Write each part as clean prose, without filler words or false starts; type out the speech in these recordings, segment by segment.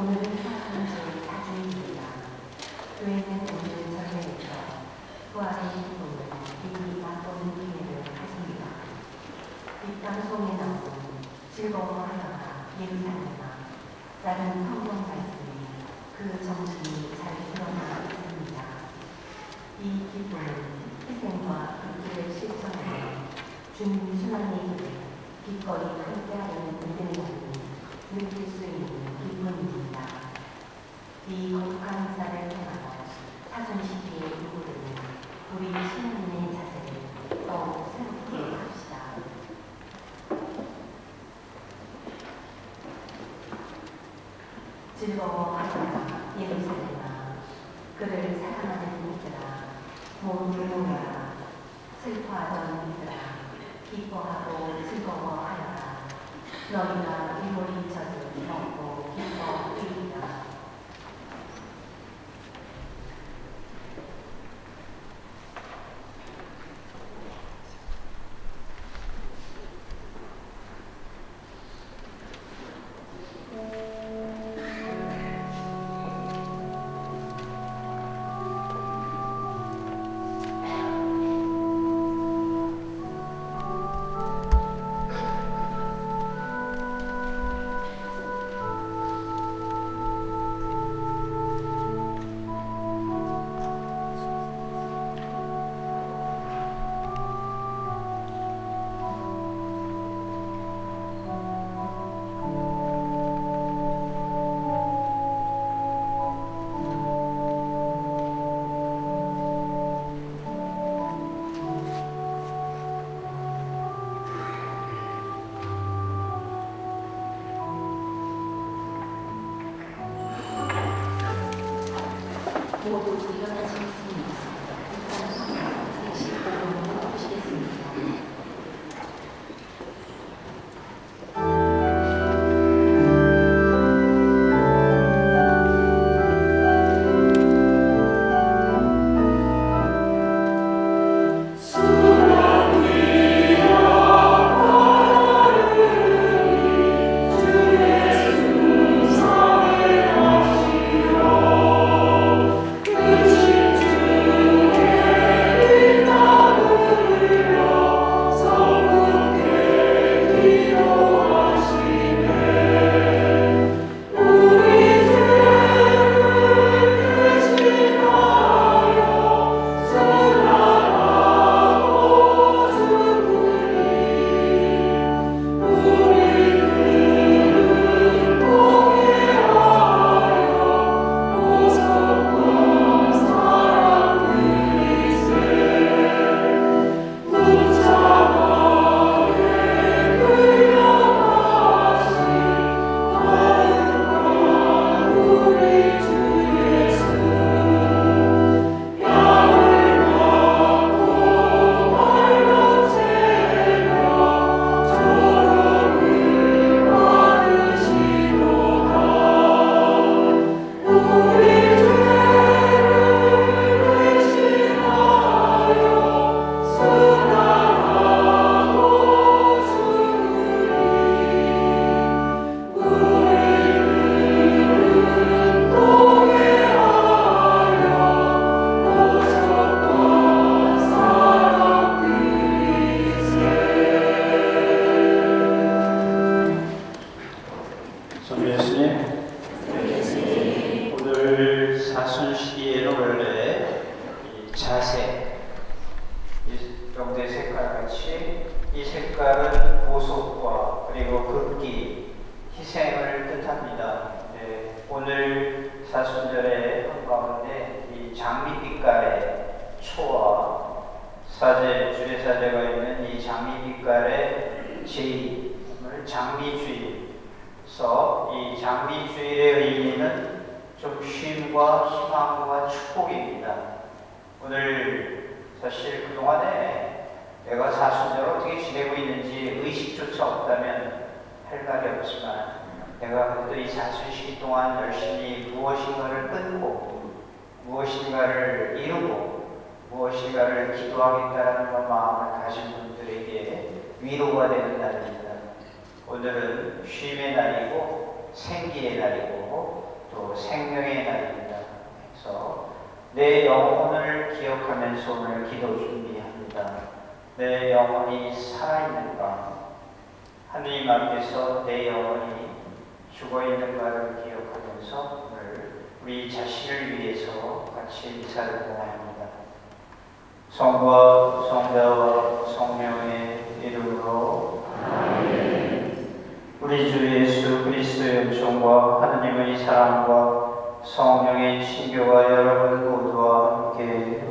오늘은 사순절 4주일입니다. 교회는 오늘 전례에서 부활의 기쁨을 미리 맛보는 기회를 가집니다. 이 방송에 나온 즐거워하여라 예루살렘아 라는 성경 말씀이 그 정신이 잘 드러나 있습니다. 이 기쁨은 희생과 극기를 실천하며 주님 순환의 길에 기꺼이 함께하려는 믿음을 느낄 수 있는 기쁨입니다. 이 거룩한 사를 통하여 사순시기에 누구르는 우리 신앙인의 자세를 더욱 새롭게 합시다. 즐거워하여라 예루살렘아 그를 사랑하는 이들아 모두 모여라 슬퍼하던 이들아 기뻐하고 즐거워하여라 너희가 이모리 젖을 먹고 기뻐하리라. 모두 일어나시겠습니다. 일단 성경 115번을 보시겠습니다. 오늘 사순시기에는 원래 이 자색, 이 영대 색깔같이 이 색깔은 보속과 그리고 극기, 희생을 뜻합니다. 오늘 사순절의 한가운데 이 장미빛깔의 초와 사제, 주례사제가 있는 이 장미빛깔의 제임을 장미주일,서 이 장미주일의 의미는 좀 쉼과 희망과 축복입니다. 오늘 사실 그동안에 내가 사순절 어떻게 지내고 있는지 의식조차 없다면 할 말이 없지만 내가 그래도 이 사순시기 동안 열심히 무엇인가를 끊고 무엇인가를 이루고 무엇인가를 기도하겠다라는 그런 마음을 가진 분들에게 위로가 되는 날입니다. 오늘은 쉼의 날이고 생기의 날이고 또 생명의 날입니다. 그래서 내 영혼을 기억하면서 오늘 기도 준비합니다. 내 영혼이 살아있는가? 하느님 앞에서 내 영혼이 죽어있는가를 기억하면서 오늘 우리 자신을 위해서 같이 미사를 봉합니다. 성부와 성자와 성령의 이름으로 아멘. 우리 주 예수 그리스도의 은총과 하느님의 사랑과 성령의 친교가 여러분 모두와 함께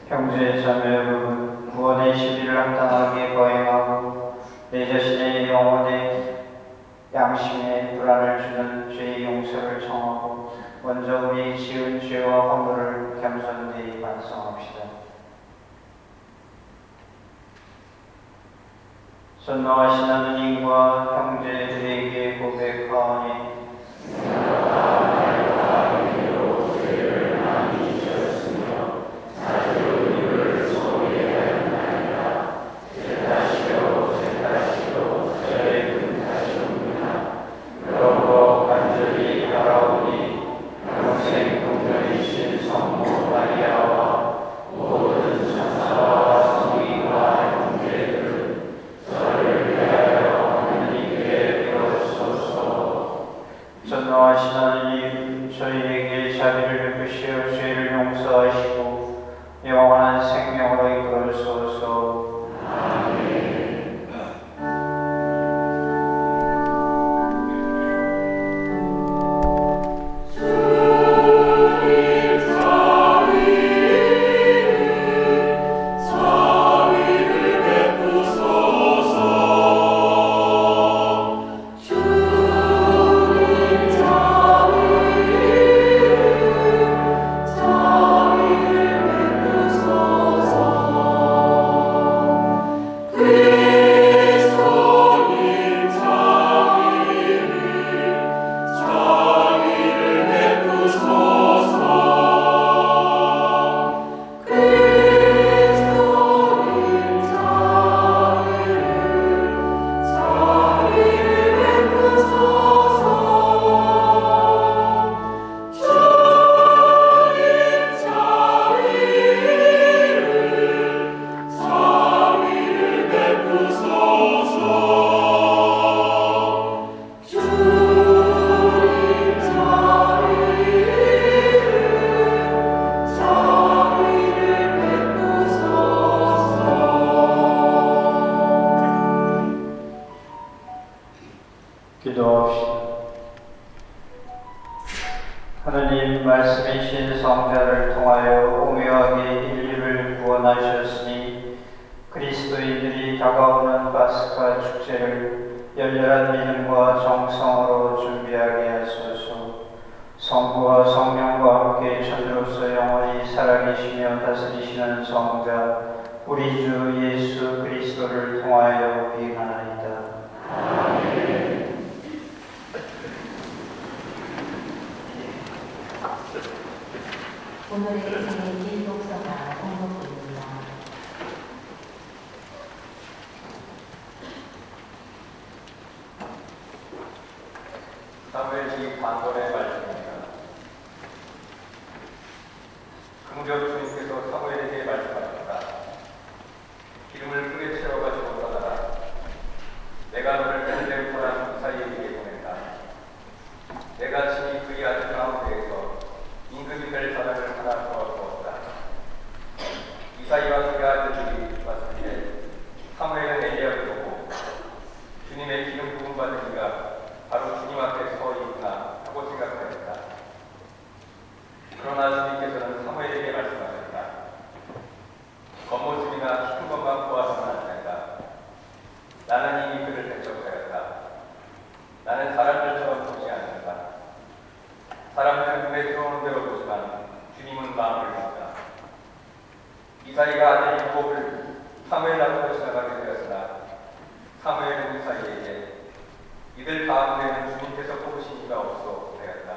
형제 자매 여러분, 구원의 시비를 합당하게 거행하고 내 자신의 영혼에 양심에 불안을 주는 죄의 용서를 청하고 먼저 우리 지은 죄와 허물을 겸손히 반성합시다. 전노하신 하느님과 형제들에게 고백하오니 전노하신 하느님, 저희에게 자비를 베푸시어 죄를 용서하시고 영원한 생명으로 이끌어주소서. 아멘. 기도합시다. 하느님 말씀이신 성자를 통하여 오묘하게 인류를 구원하셨으니 그리스도인들이 다가오는 파스카 축제를 열렬한 믿음과 정성으로 준비하게 하소서. 성부와 성령과 함께 천주로서 영원히 살아계시며 다스리시는 성자 우리 주 예수 그리스도를 통하여 비난하리이다. 아멘. 오늘의 생일 독서가 공독됩니다. 사무엘기 반번의 말씀입니다. 긍정 주님께서 사무엘에게 말씀하셨다. 기름을 크게 채워가지고 떠나라. 내가 너를 베들레헴 이사이에게 보낸다. 내가 친히 그의 아들 가운데에서 임금이 될 사람을 하나 도와주었다. 이사이와 그의 아들들이 왔을 때 사무엘은 엘리야를 보고 주님의 기름 부음 받은 이가 바로 주님 앞에 서 있구나 하고 생각하였다. 그러나 주님께서는 사무엘에게 말씀하셨다. 겉모습이나 큰 것만 보아서는 안 된다. 나는 이미 그를 배척하였다. 나는 사람들처럼 보지 않는다. 사람들은 눈에 들어오는 대로 보지만 주님은 마음을 본다. 이사이가 아들 야곱을 사무엘 앞으로 지나가게 되었으나 사무엘은 이사이에게 이들 가운데는 주님께서 뽑으신 이가 없어 그랬다.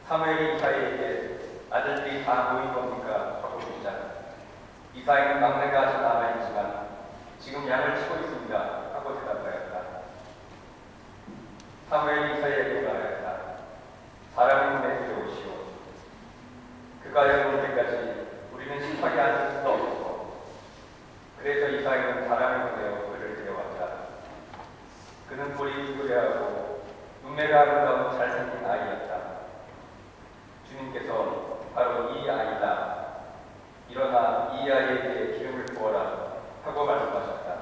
사무엘이 이사이에게 아들들이 다 모인 겁니까? 하고 묻자 이사이는 막내가 아직 남아있지만 지금 양을 치고 있습니다 하고 대답하였다. 아름다운 잘생긴 아이였다. 주님께서 바로 이 아이다. 일어나 이 아이에게 기름을 부어라 하고 말씀하셨다.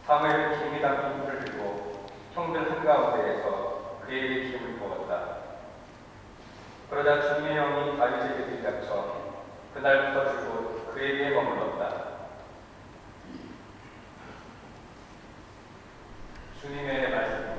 사무엘은 기름이 담긴 불을 들고 형들 한가운데에서 그에게 기름을 부었다. 그러자 주님의 영이 다윗에게 들이닥쳐 그날부터 줄곧 그에게 머물렀다. 주님의 말씀입니다.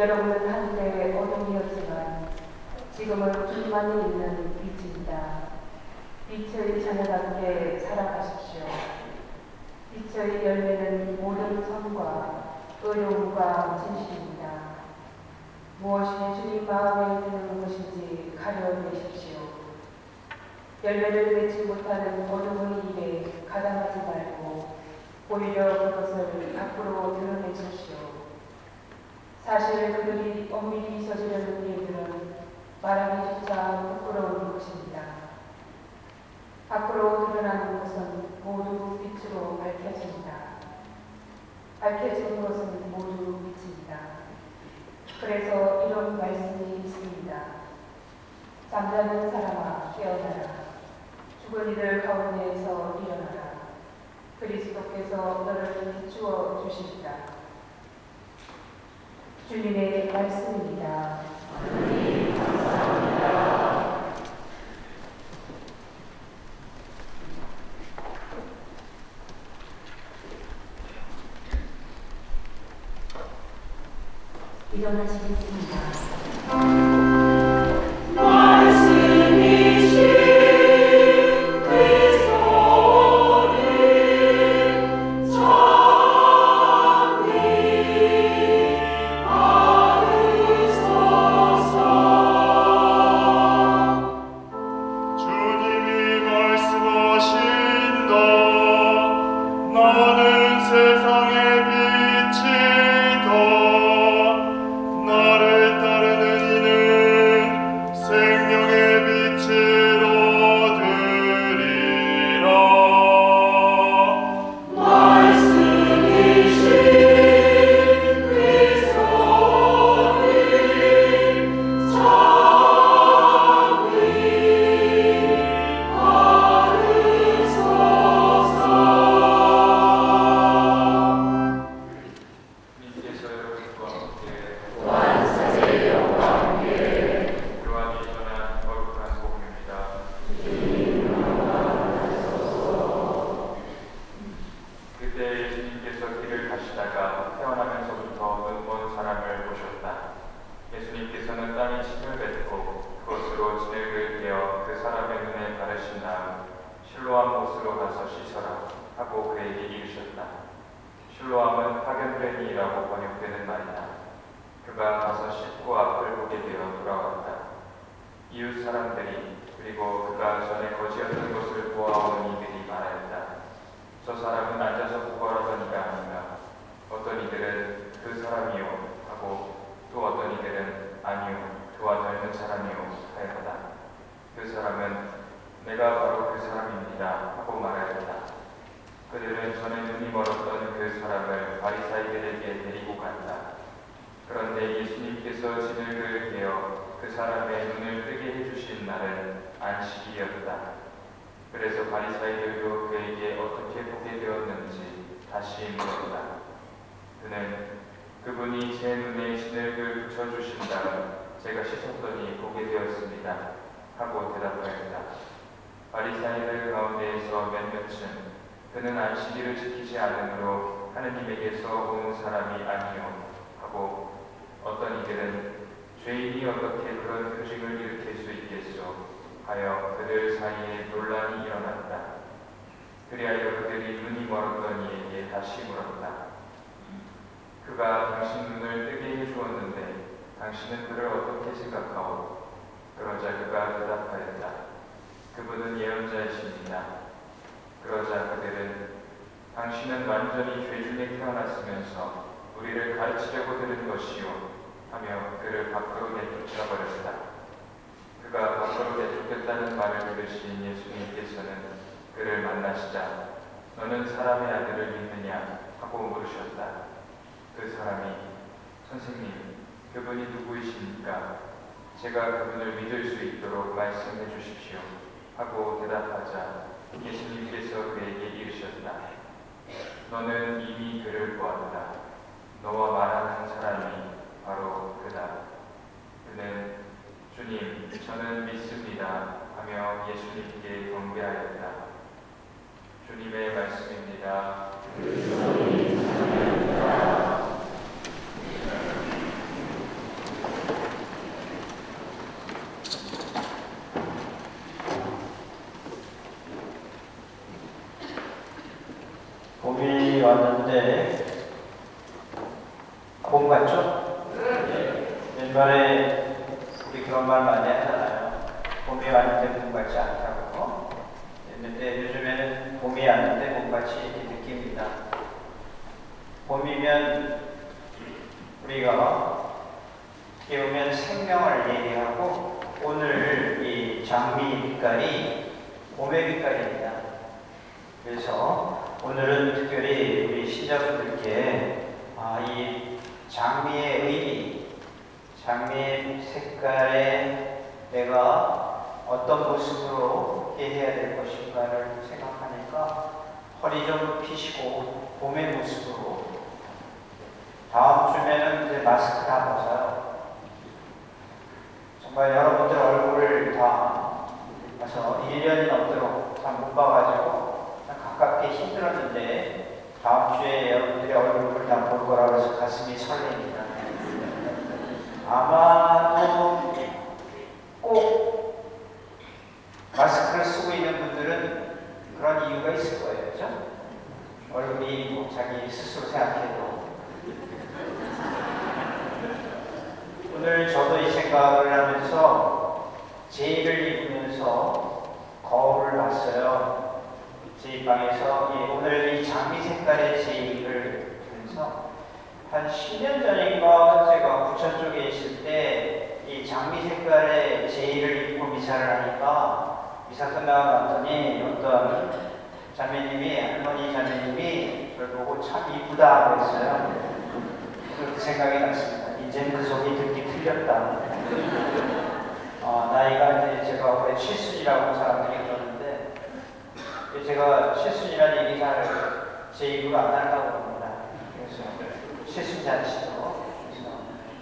여러분은 한때 어둠이었지만 지금은 주님 안에 있는 빛입니다. 빛의 자녀답게 살아가십시오. 빛의 열매는 모든 선과 의로움과 진실입니다. 무엇이 주님 마음에 드는 것인지 가려내십시오. 열매를 맺지 못하는 어둠의 일에 가담하지 말고 오히려 그것을 밖으로 드러내십시오. 사실 그들이 엄밀히 저지르는 일들은 말하기조차 부끄러운 것입니다. 밖으로 드러나는 것은 모두 빛으로 밝혀집니다. 밝혀진 것은 모두 빛입니다. 그래서 이런 말씀이 있습니다. 잠자는 사람아 깨어나라. 죽은 이들 가운데에서 일어나라. 그리스도께서 너를 비추어 주십니다. 주님의 말씀입니다. 하나님 감사합니다. 일어나시겠습니다. 실로암은 파견된 이라고 번역되는 말이다. 그가 가서 씻고 앞을 보게 되어 돌아왔다. 이웃 사람들이 그리고 그가 전에 거지였던 것을 보아온 이들이 말하였다. 저 사람은 앉아서 구걸하던 이가 아닌가. 어떤 이들은 그 사람이요 하고 또 어떤 이들은 아니요 그와 닮은 사람이요 하였다. 그 사람은 내가 바로 그 사람입니다 하고 말하였다. 그들은 전에 눈이 멀었던 그 사람을 바리사이들에게 데리고 간다. 그런데 예수님께서 진흙을 베어 그 사람의 눈을 뜨게 해주신 날은 안식일이었다. 그래서 바리사이들도 그에게 어떻게 보게 되었는지 다시 물었다. 그는 그분이 제 눈에 진흙을 붙여주신 다음 제가 씻었더니 보게 되었습니다 하고 대답하였다. 바리사이들 가운데에서 몇몇은 그는 안식일을 지키지 않으므로 하느님에게서 온 사람이 아니요 하고 어떤 이들은 죄인이 어떻게 그런 표징을 일으킬 수 있겠소 하여 그들 사이에 논란이 일어났다. 그리하여 그들이 눈이 멀었던 이에게 다시 물었다. 그가 당신 눈을 뜨게 해주었는데 당신은 그를 어떻게 생각하오? 그러자 그가 대답하였다. 그분은 예언자이십니다. 그러자 그들은 당신은 완전히 죄 중에 태어났으면서 우리를 가르치려고 들은 것이요 하며 그를 밖으로 내쫓아 버렸다. 그가 밖으로 내쫓겠다는 말을 들으신 예수님께서는 그를 만나시자 너는 사람의 아들을 믿느냐 하고 물으셨다. 그 사람이 선생님 그분이 누구이십니까? 제가 그분을 믿을 수 있도록 말씀해 주십시오 하고 대답하자 예수님께서 그에게 이르셨다. 너는 이미 그를 보았다. 너와 말하는 사람이 바로 그다. 그는 주님 저는 믿습니다 하며 예수님께 경배하였다. 주님의 말씀입니다. 봄이 왔는데 봄 같죠? 옛말에 우리 그런 말 많이 하잖아요. 봄이 왔는데 봄 같지 않다고. 근데 요즘에는 봄이 왔는데 봄 같이 이렇게 느낍니다. 봄이면 우리가 어떻게 보면 생명을 얘기하고 오늘 이 장미 빛깔이 봄의 빛깔입니다. 그래서 오늘은 특별히 우리 신자분들께 이 장미의 의미, 장미의 색깔에 내가 어떤 모습으로 해야 될 것인가를 생각하니까 허리 좀 펴시고 봄의 모습으로 다음 주면은 이제 마스크 다 벗어요. 정말 여러분들 얼굴을 다 가서 1년이 넘도록 다 못 봐가지고 가깝게 힘들었는데 다음 주에 여러분들의 얼굴을 다 볼 거라고 해서 가슴이 설렙니다. 아마도 꼭 마스크를 쓰고 있는 분들은 그런 이유가 있을 거예요. 그죠? 얼굴이 뭐 자기 스스로 생각해도. 오늘 저도 이 생각을 하면서 제의를 입으면서 거울을 봤어요. 제 방에서 오늘 이 장미 색깔의 제의를 보면서 한 10년 전인가 제가 부천 쪽에 있을 때 이 장미 색깔의 제의를 입고 미사를 하니까 미사 끝나고 났더니 어떤 자매님이, 할머니 자매님이 저를 보고 참 이쁘다 그랬어요. 그 생각이 났습니다. 이제는 그 소리 듣기 틀렸다. 나이가 이제 제가 올해 70이라고 사람들이 그러는데 제가 70이라는 얘기 잘 제 입으로 안 하려고 합니다. 그래서 70잔치도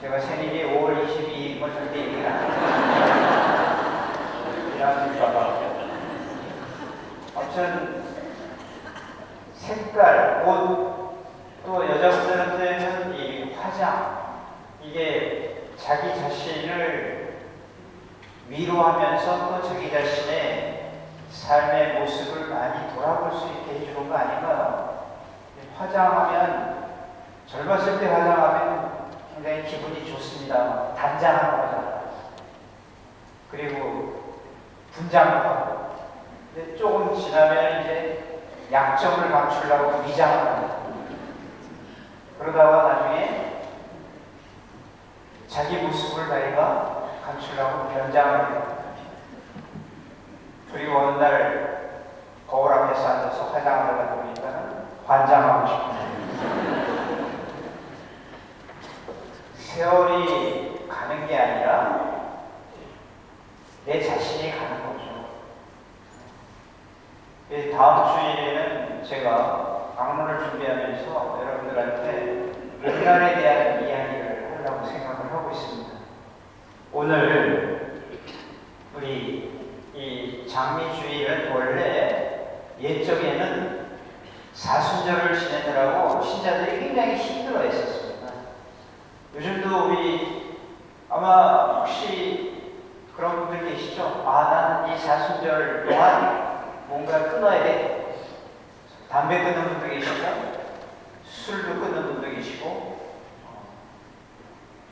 제가 생일이 5월 22일 뭐 절대 얘기를 안 해요. 이런 아무튼 색깔, 옷, 또 여자분들한테는 이 화장, 이게 자기 자신을 위로하면서 또 자기 자신의 삶의 모습을 많이 돌아볼 수 있게 해주는 거 아닌가요? 화장하면, 젊었을 때 화장하면 굉장히 기분이 좋습니다. 단장하는 거잖아요. 그리고 분장도 하고. 근데 조금 지나면 이제 약점을 감추려고 위장을 합니다. 그러다가 나중에 자기 모습을 자기가 감추려고 변장을 해요. 그리고 어느 날 거울 앞에서 앉아서 화장을 하다 보니까 관장하고 싶어요. 세월이 가는 게 아니라 내 자신이 가는 거죠. 다음 주일에는 제가 강론을 준비하면서 여러분들한테 인간에 대한 이야기를 하려고 생각을 하고 있습니다. 오늘 우리 이 장미주일은 원래 옛적에는 사순절을 지내느라고 신자들이 굉장히 힘들어 했었습니다. 요즘도 우리 아마 혹시 그런 분들 계시죠? 나는 이 사순절 동안 뭔가 끊어야 돼. 담배 끊는 분도 계시고, 술도 끊는 분도 계시고,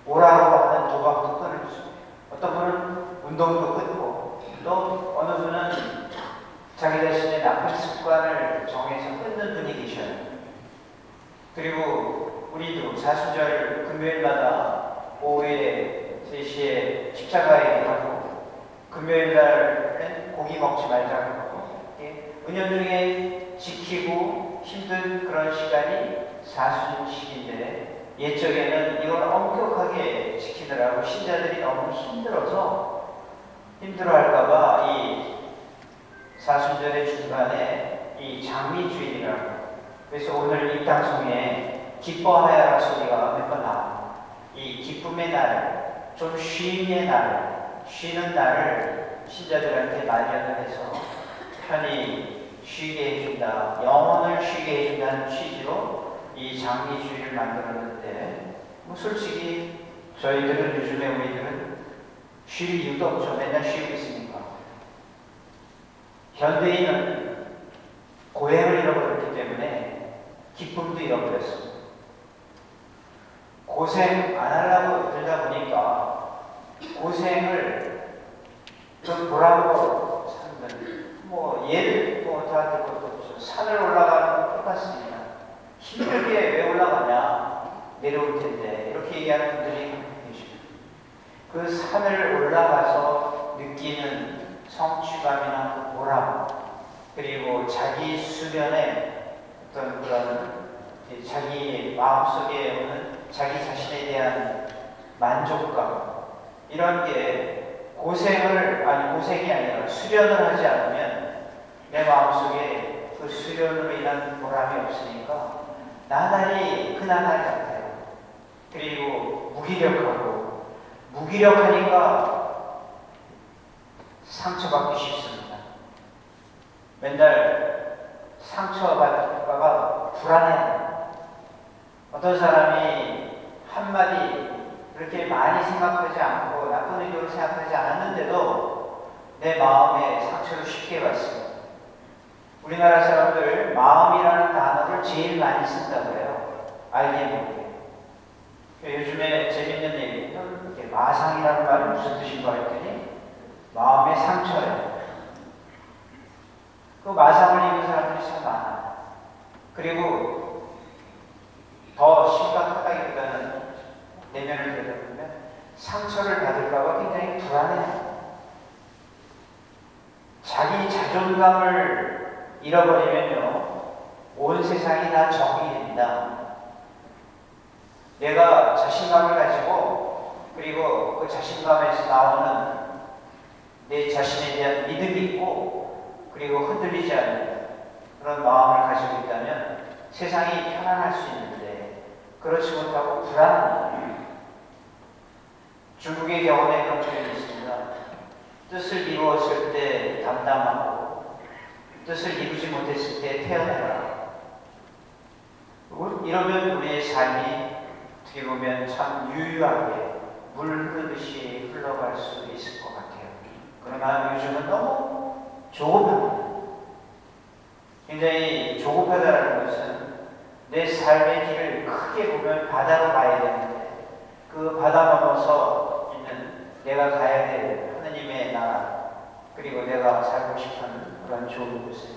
오라고 하는 도박도 끊을 수. 어떤 분은 운동도 끊고, 또 어느 분은 자기 자신의 나쁜 습관을 정해서 끊는 분이 계셔요. 그리고 우리도 사순절 금요일마다 오후에 3시에 십자가에 가고, 금요일 날은 고기 먹지 말자고 하고, 은연중에 지키고 힘든 그런 시간이 사순식인데 옛적에는 이걸 엄격하게 지키느라고 신자들이 너무 힘들어할까봐 이 사순절의 중간에 이 장미주일이라고, 그래서 오늘 이 방송에 기뻐하여라 소리가 몇 번 나옵니다. 이 기쁨의 날, 좀 쉼의 날, 쉬는 날을 신자들한테 마련을 해서 편히 쉬게 해준다, 영혼을 쉬게 해준다는 취지로 이 장미주의를 만들었는데, 솔직히 저희들은 요즘에 우리들은 쉴 이유도 없죠. 맨날 쉬고 있으니까. 현대인은 고행을 잃어버렸기 때문에 기쁨도 잃어버렸습니다. 고생 안 하려고 들다 보니까 고생을 좀 보라고 사는, 예를 다 들 것도 없죠. 산을 올라가는 건 똑같습니다. 힘들게 왜 올라가냐? 내려올 텐데. 이렇게 얘기하는 분들이 계십니다. 그 산을 올라가서 느끼는 성취감이나 그 보람, 그리고 자기 수련의 어떤 그런 자기 마음속에 오는 자기 자신에 대한 만족감, 이런 게 고생이 아니라 수련을 하지 않으면 내 마음속에 그 수련으로 인한 보람이 없으니까 나날이 그나날 같아요. 그리고 무기력하니까 상처받기 쉽습니다. 맨날 상처받을까봐 불안해요. 어떤 사람이 한마디를 그렇게 많이 생각하지 않고 나쁜 의도로 생각하지 않았는데도 내 마음에 상처를 쉽게 받습니다. 우리나라 사람들 마음이라는 단어를 제일 많이 쓴다고 해요. 알게 모르게. 요즘에 재밌는 얘기는 이렇게 마상이라는 말이 무슨 뜻인가 했더니 마음의 상처예요. 그 마상을 입은 사람들이 참 많아요. 그리고 더 심각하다기보다는 내면을 들여다보면 상처를 받을까봐 굉장히 불안해요. 자기 자존감을 잃어버리면요, 온 세상이 다 적이 됩니다. 내가 자신감을 가지고 그리고 그 자신감에서 나오는 내 자신에 대한 믿음이 있고 그리고 흔들리지 않는 그런 마음을 가지고 있다면 세상이 편안할 수 있는데 그렇지 못하고 불안합니다. 중국의 경험에 그런 표현이 있습니다. 뜻을 이루었을 때 담담하고 뜻을 이루지 못했을 때 태어나라. 이러면 우리의 삶이 어떻게 보면 참 유유하게 물 흐르듯이 흘러갈 수 있을 것 같아요. 그러나 요즘은 너무 조급합니다. 굉장히 조급하다는 것은 내 삶의 길을 크게 보면 바다로 가야 되는데 그 바다 넘어서 있는 내가 가야 될 하느님의 나라 그리고 내가 살고 싶은 그런 좋은 곳에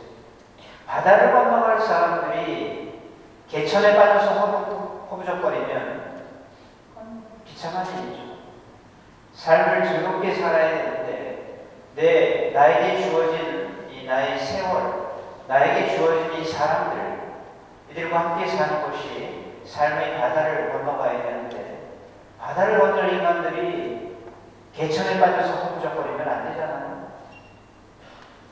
바다를 건너갈 사람들이 개천에 빠져서 허부적거리면 비참한 일이죠. 삶을 즐겁게 살아야 되는데 나에게 주어진 이 나의 세월, 나에게 주어진 이 사람들, 이들과 함께 사는 것이 삶의 바다를 건너가야 되는데 바다를 건널 인간들이 개천에 빠져서 허부적거리면 안 되잖아요.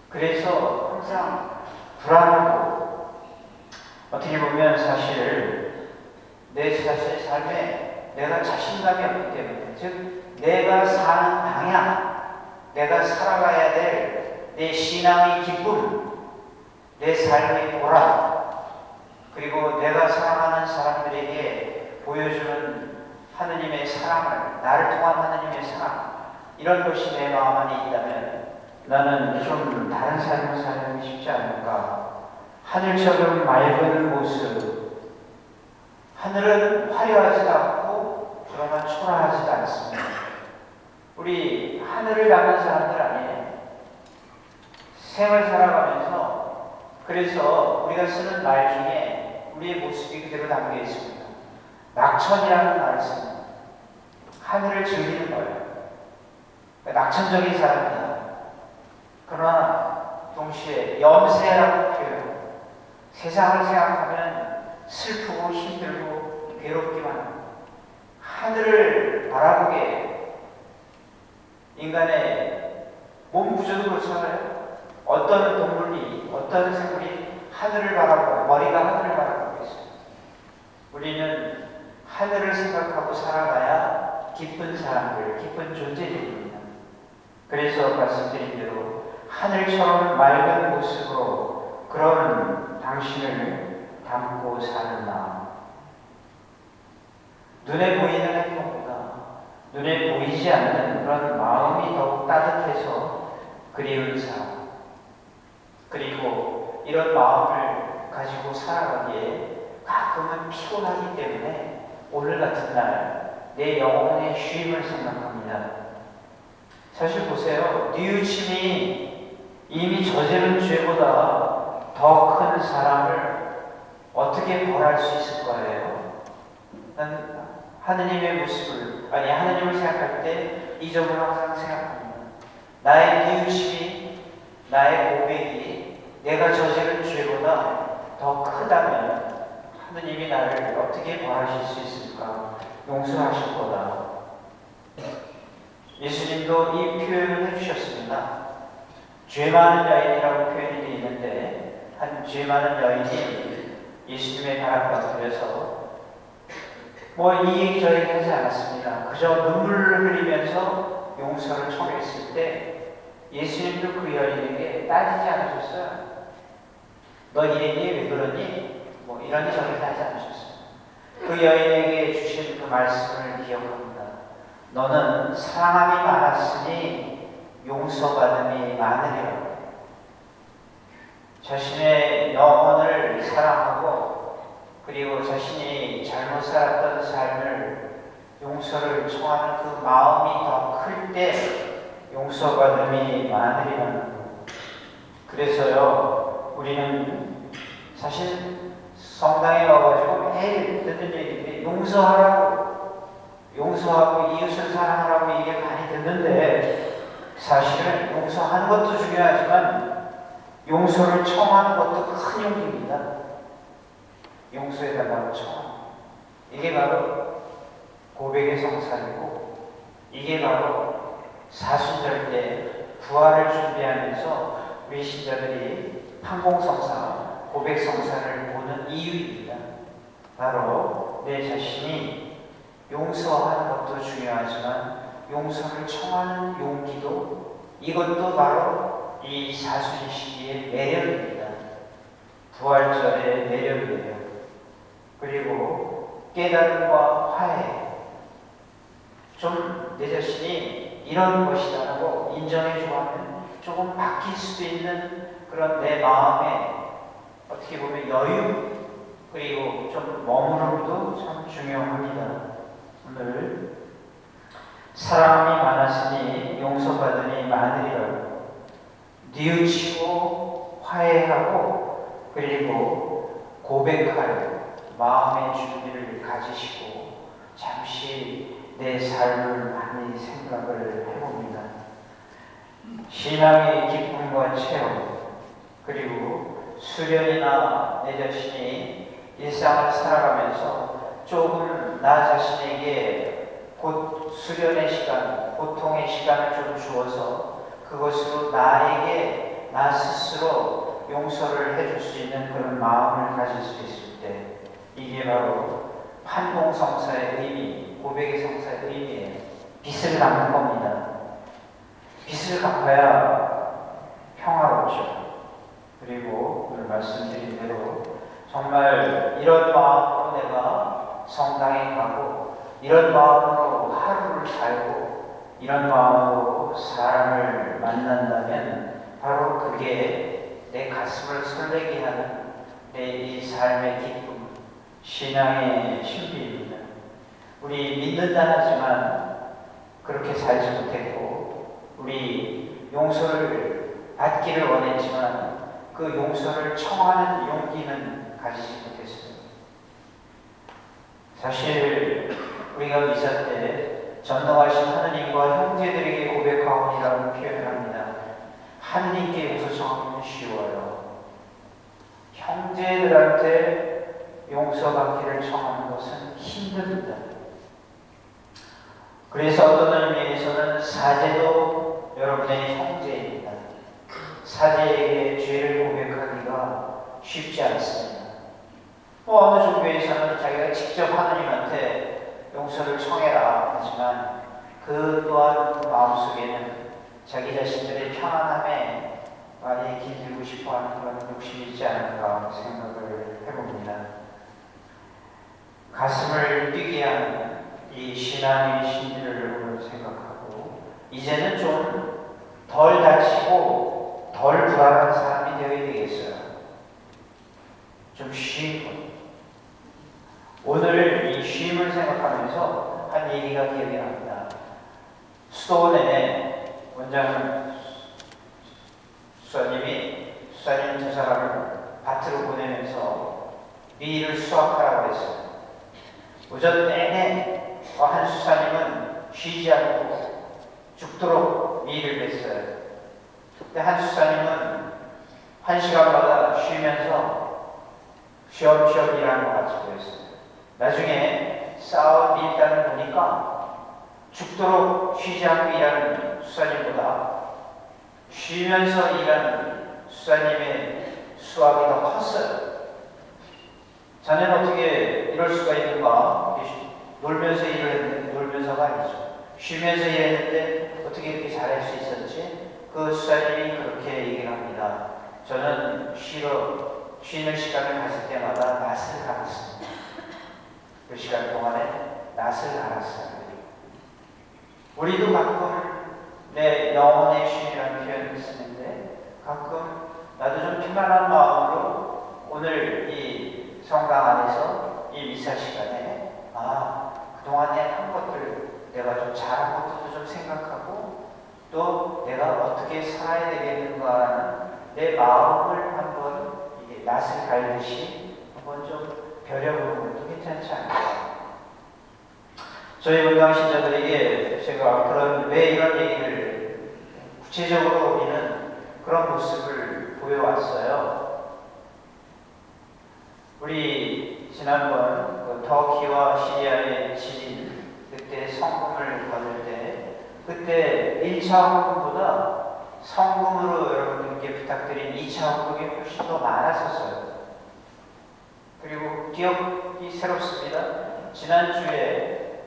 그래서 항상 불안하고 어떻게 보면 사실 내 자신의 삶에 내가 자신감이 없기 때문에 즉 내가 사는 방향, 내가 살아가야 될 내 신앙의 기쁨, 내 삶의 보람 그리고 내가 사랑하는 사람들에게 보여주는 하느님의 사랑을 나를 통한 하느님의 사랑 이런 것이 내 마음 안에 있다면 나는 좀 다른 삶을 살고 싶지 않을까. 하늘처럼 맑은 모습 하늘은 화려하지도 않고 그러나 초라하지도 않습니다. 우리 하늘을 닮은 사람들 아니에요. 생을 살아가면서 그래서 우리가 쓰는 말 중에 우리의 모습이 그대로 담겨 있습니다. 낙천이라는 말을 씁니다. 하늘을 즐기는 거예요. 낙천적인 사람입니다. 그러나 동시에 염세라는 표현 세상을 생각하면 슬프고 힘들고 괴롭기만 합니다. 하늘을 바라보게 인간의 몸 구조도 그렇잖아요. 어떤 동물이 어떤 생물이 하늘을 바라보고 머리가 하늘을 바라보고 있어요. 우리는 하늘을 생각하고 살아가야 기쁜 사람들, 기쁜 존재들입니다. 그래서 말씀드린 대로 하늘처럼 맑은 모습으로 그런 당신을 담고 사는 마음. 눈에 보이는 행동보다 눈에 보이지 않는 그런 마음이 더욱 따뜻해서 그리운 사람. 그리고 이런 마음을 가지고 살아가기에 가끔은 피곤하기 때문에 오늘 같은 날 내 영혼의 쉼을 생각합니다. 사실 보세요. 뉘우침이 이미 저지른 죄보다 더 큰 사람을 어떻게 벌할 수 있을 거예요? 난 하느님의 모습을, 하느님을 생각할 때 이 점을 항상 생각합니다. 나의 뉘우침이, 나의 고백이 내가 저지른 죄보다 더 크다면 하느님이 나를 어떻게 벌하실 수 있을까? 용서하실 거다. 예수님도 이 표현을 해주셨습니다. 죄 많은 여인이라고 표현이 되어 있는데 한 죄 많은 여인이 예수님의 발 앞에 엎드려서 이 얘기 저 얘기 하지 않았습니다. 그저 눈물을 흘리면서 용서를 청했을 때 예수님도 그 여인에게 따지지 않으셨어요. 너 이랬니? 왜 그러니? 이러니 저러니 하지 않으셨어요. 그 여인에게 주신 그 말씀을 기억합니다. 너는 사랑함이 많았으니 용서받음이 많으리라. 자신의 영혼을 사랑하고 그리고 자신이 잘못 살았던 삶을 용서를 청하는 그 마음이 더 클 때 용서받음이 많으리라는 것. 그래서요, 우리는 사실 성당에 와가지고 매일 듣는 얘기인데 용서하고 이웃을 사랑하라고 얘기를 많이 듣는데 사실은 용서하는 것도 중요하지만 용서를 청하는 것도 큰 용기입니다. 용서해달라고 청하는 이게 바로 고백의 성사이고 이게 바로 사순절 때 부활을 준비하면서 우리 신자들이 판공성사, 고백성사를 보는 이유입니다. 바로 내 자신이 용서하는 것도 중요하지만 용서를 청하는 용기도 이것도 바로 이 사순 시기의 매력입니다. 부활절의 매력이에요. 그리고 깨달음과 화해. 좀 내 자신이 이런 것이다라고 인정해주고 하면 조금 바뀔 수도 있는 그런 내 마음에 어떻게 보면 여유 그리고 좀 머무름도 참 중요합니다. 오늘 사랑함이 많았으니 용서받으니 많으리라. 뉘우치고 화해하고 그리고 고백할 마음의 준비를 가지시고 잠시 내 삶을 많이 생각을 해봅니다. 신앙의 기쁨과 체험 그리고 수련이나 내 자신이 일상을 살아가면서 조금 나 자신에게 곧 수련의 시간, 고통의 시간을 좀 주어서 그것으로 나에게 나 스스로 용서를 해줄 수 있는 그런 마음을 가질 수 있을 때 이게 바로 판공성사의 의미, 고백의 성사의 의미예요. 빚을 갚는 겁니다. 빚을 갚아야 평화롭죠. 그리고 오늘 말씀드린 대로 정말 이런 마음으로 내가 성당에 가고 이런 마음으로 하루를 살고 이런 마음으로 사람을 만난다면 바로 그게 내 가슴을 설레게 하는 내 이 삶의 기쁨, 신앙의 신비입니다. 우리 믿는다 하지만 그렇게 살지 못했고 우리 용서를 받기를 원했지만 그 용서를 청하는 용기는 가지지 못했어요. 사실 우리가 미사 때 전능하신 하느님과 형제들에게 고백하오니라고 표현을 합니다. 하느님께 용서 청하기는 쉬워요. 형제들한테 용서받기를 청하는 것은 힘듭니다. 그래서 어떤 의미에서는 사제도 여러분의 형제입니다. 사제에게 죄를 고백하기가 쉽지 않습니다. 어느 종교에서는 자기가 직접 하느님한테 용서를 청해라 하지만 그 또한 마음속에는 자기 자신들의 편안함에 많이 길들고 싶어하는 그런 욕심이 있지 않을까 생각을 해봅니다. 가슴을 뛰게 하는 이 신앙의 신비를 오늘 생각하고 이제는 좀 덜 다치고 덜 불안한 사람이 되어야 되겠어요. 좀 쉬고 오늘 이 쉼을 생각하면서 한 얘기가 기억이 납니다. 수도원에 원장 수사님 두 사람을 밭으로 보내면서 밀을 수확하라고 했어요. 오전 내내 한 수사님은 쉬지 않고 죽도록 밀을 뱄어요. 근데 한 수사님은 1시간마다 쉬면서 쉬엄쉬엄 일하는 것 같이 보였어요. 나중에 쌓은 밀단을 보니까 죽도록 쉬지 않고 일하는 수사님보다 쉬면서 일하는 수사님의 수확이 더 컸어요. 자네는 어떻게 이럴 수가 있는가? 놀면서 일을 했는데, 놀면서가 아니죠. 쉬면서 일했는데 어떻게 이렇게 잘할 수 있었지? 그 수사님이 그렇게 얘기를 합니다. 저는 쉬는 시간을 가질 때마다 낫을 갈았습니다. 그 시간 동안에 낫을 갈았어요. 우리도 가끔 내 영혼의 주인이라는 표현을 쓰는데 가끔 나도 좀 편안한 마음으로 오늘 이 성당 안에서 이 미사 시간에 그동안에 한 것들 내가 좀 잘한 것들도 좀 생각하고 또 내가 어떻게 살아야 되겠는가 하는 내 마음을 한번 이게 낯을 갈듯이 한번 좀 벼려보는 것도 괜찮지 않을까. 저희 건강 신자들에게 제가 왜 이런 얘기를 구체적으로 우리는 그런 모습을 보여왔어요. 우리 지난번 터키와 시리아의 지진 그때 성금을 거둘 때 그때 1차 헌금보다 성금으로 여러분들께 부탁드린 2차 헌금이 훨씬 더 많았었어요. 그리고 기억이 새롭습니다. 지난주에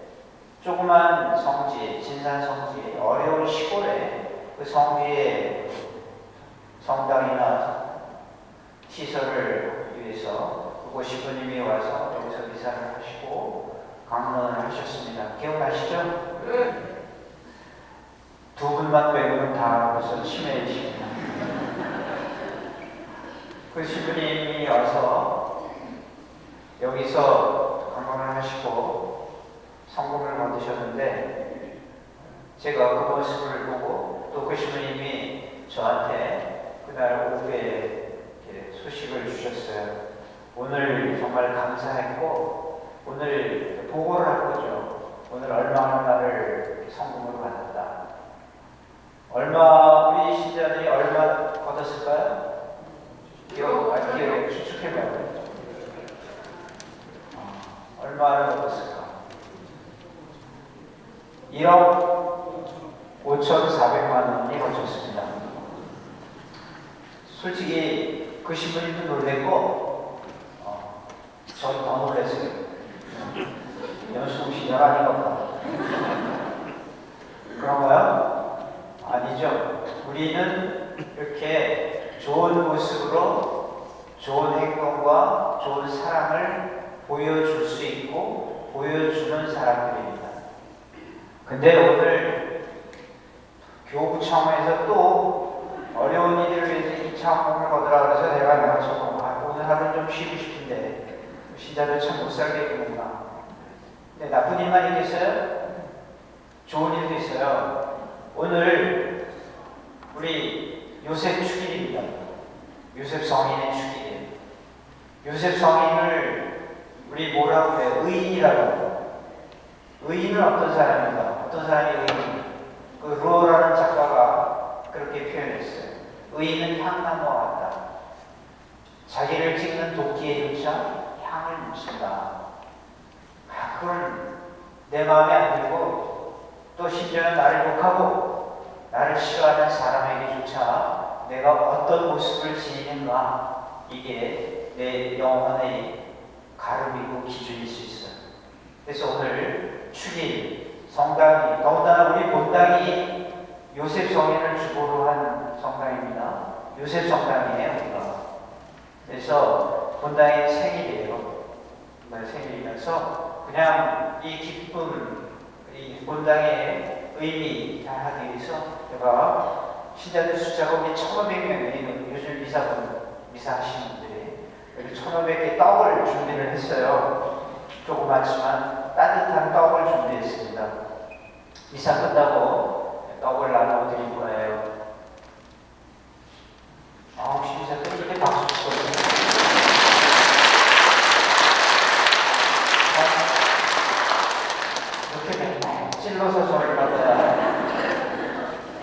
조그만 성지, 진산 성지, 어려운 시골에 그 성지에 성당이나 시설을 위해서 고시부님이 와서 여기서 미사를 하시고 강론을 하셨습니다. 기억나시죠? 네. 두 분만 빼고는 다 벌써 치매이십니다. 그 시부님이 와서 여기서 강론을 하시고 성금을 거두셨는데 제가 그 모습을 보고 또 그 시부님이 저한테 그날 오후에 소식을 주셨어요. 오늘 정말 감사했고 오늘 보고를 한 거죠. 오늘 얼마를 성금으로 받았다. 우리 신자들이 얼마 받았을까요? 기억에 추측해봐요. 얼마를 받았을까? 1억 5,400만 원이 거쳤습니다. 솔직히 그 신부님도 놀랬고 저도 더 놀랐어요. 연수공 시절 아닌가 보다. 그런가요? 아니죠. 우리는 이렇게 좋은 모습으로 좋은 행동과 좋은 사랑을 보여줄 수 있고 보여주는 사람들입니다. 근데 오늘 교구청에서 또 어려운 일을 위해서 2차 헌금을 거두라 그래서 내가 나가서 오늘 하루는 좀 쉬고 싶은데 신자들 참 못 살겠구나. 근데 나쁜 일만 있겠어요? 좋은 일도 있어요. 오늘 우리 요셉 축일입니다. 요셉 성인의 축일. 요셉 성인을 우리 뭐라고 해요? 의인이라고. 의인은 어떤 사람인가? 어떤 사람이 의인? 그 루어라는 작가가 그렇게 표현했어요. 의인은 향나무와 같다. 자기를 찍는 도끼에조차 향을 묻힌다. 그건 내 마음에 안 들고 또 심지어는 나를 욕하고 나를 싫어하는 사람에게조차 내가 어떤 모습을 지니는가 이게 내 영혼의 가름이고 기준일 수 있어요. 그래서 오늘 축일 성당이 더군다나 우리 본당이 요셉 성인을 주보로 한 성당입니다. 요셉 성당이에요. 우리가. 그래서 본당의 생일이에요. 생일이면서 그냥 이 기쁨, 이 본당의 의미 다 하기 위해서 제가 신자들 숫자가 우리 1,500명이 요즘 미사 하시는 분들이 여기 1,500개 떡을 준비를 했어요. 조그맣지만 따뜻한 떡을 준비했습니다. 미사 끝나고 떡을 나눠드릴 거예요. 혹시 미사 때 이렇게 박수 치거든요. 이렇게 맨날 찔러서 저를 받아야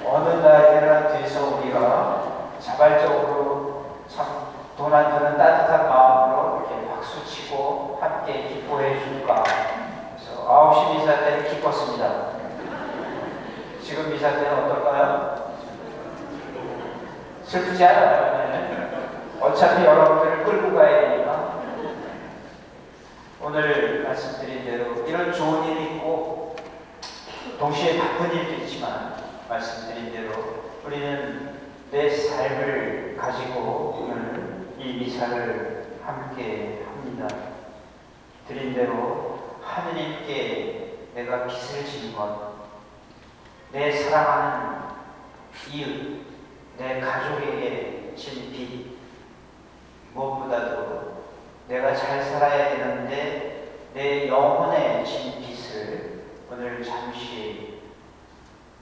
어느 날에나 뒤에서 우리가 자발적으로 참 돈 안 드는 따뜻한 마음으로 이렇게 박수 치고 함께 기뻐해 줄까. 그래서 9시 미사 때는 기뻤습니다. 지금 미사 때는 어떨까요? 슬프지 않아요. 어차피 여러분들을 끌고 가야 되니까. 오늘 말씀드린 대로 이런 좋은 일이 있고 동시에 바쁜 일도 있지만 말씀드린 대로 우리는 내 삶을 가지고 오늘 이 미사를 함께 합니다. 드린 대로 하느님께 내가 빚을 진 것, 내 사랑하는 이웃, 내 가족에게 진 빚, 무엇보다도 내가 잘 살아야 되는데 내 영혼에 진 빚을 오늘 잠시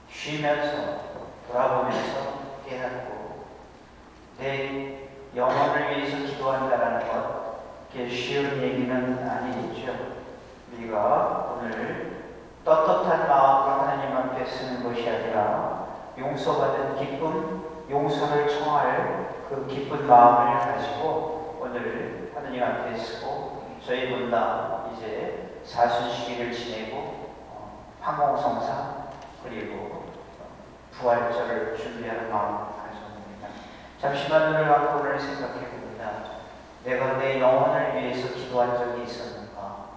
쉬면서 돌아보면서 깨닫고 내 영혼을 위해서 기도한다는 것, 그게 쉬운 얘기는 아니겠죠. 우리가 오늘 떳떳한 마음으로 하나님 앞에 쓰는 것이 아니라 용서받은 기쁨, 용서를 청할 그 기쁜 마음을 가지고 오늘 하나님 앞에 쓰고 저희 분당 이제 사순시기를 지내고 황공성사 그리고 부활절을 준비하는 마음을 가져옵니다. 잠시만 눈을 감고 오늘 생각해 봅니다. 내가 내 영혼을 위해서 기도한 적이 있었는가?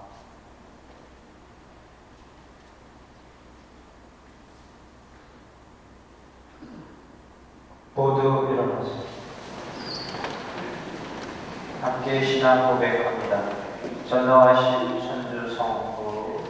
모두 일어나세요. 함께 신앙 고백합니다. 전능하신 천주 성부